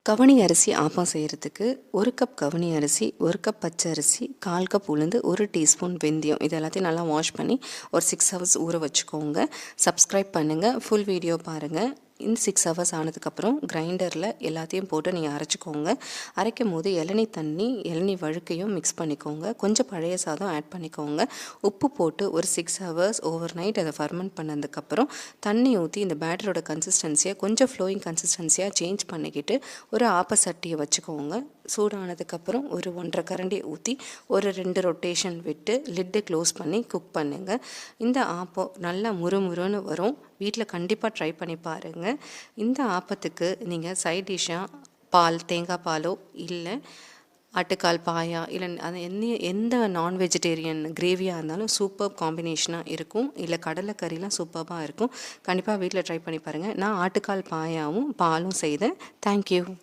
கவனி அரிசி ஆப்பம் செய்கிறதுக்கு 1 கப் கவனி அரிசி, 1 கப் பச்சை அரிசி, 1/4 கப் உளுந்து, 1 டீஸ்பூன் வெந்தயம் இது எல்லாத்தையும் நல்லா வாஷ் பண்ணி ஒரு 6 ஹவர்ஸ் ஊற வச்சுக்கோங்க. சப்ஸ்கிரைப் பண்ணுங்கள், ஃபுல் வீடியோ பாருங்கள். இந்த 6 ஹவர்ஸ் ஆனதுக்கப்புறம் கிரைண்டரில் எல்லாத்தையும் போட்டு நீங்கள் அரைச்சிக்கோங்க. அரைக்கும் போது இளநீ தண்ணி, இளநீ வழுக்கையும் மிக்ஸ் பண்ணிக்கோங்க. கொஞ்சம் பழைய சாதம் ஆட் பண்ணிக்கோங்க. உப்பு போட்டு ஒரு 6 ஹவர்ஸ் ஓவர் நைட் அதை ஃபர்மெண்ட் பண்ணதுக்கப்புறம் தண்ணி ஊற்றி இந்த பேட்டரோட கன்சிஸ்டன்சியை கொஞ்சம் ஃப்ளோயிங் கன்சிஸ்டன்சியாக சேஞ்ச் பண்ணிக்கிட்டு ஒரு ஆப்ப சட்டியை வச்சுக்கோங்க. சூடானதுக்கப்புறம் ஒரு 1.5 கரண்டி ஊற்றி ஒரு 2 ரொட்டேஷன் விட்டு லிட்டை க்ளோஸ் பண்ணி குக் பண்ணுங்கள். இந்த ஆப்பம் நல்லா முறுமுறுன்னு வரும். வீட்டில் கண்டிப்பாக ட்ரை பண்ணி பாருங்கள். இந்த ஆப்பத்துக்கு நீங்கள் சைட் டிஷ்ஷாக பால், தேங்காய் பாலோ இல்லை ஆட்டுக்கால் பாயா இல்லை அது எந்த நான் வெஜிடேரியன் கிரேவியாக இருந்தாலும் சூப்பர் காம்பினேஷனாக இருக்கும். இல்லை கடலைக்கறிலாம் சூப்பராக இருக்கும். கண்டிப்பாக வீட்டில் ட்ரை பண்ணி பாருங்கள். நான் ஆட்டுக்கால் பாயாவும் பாலும் செய்தேன். தேங்க்யூ.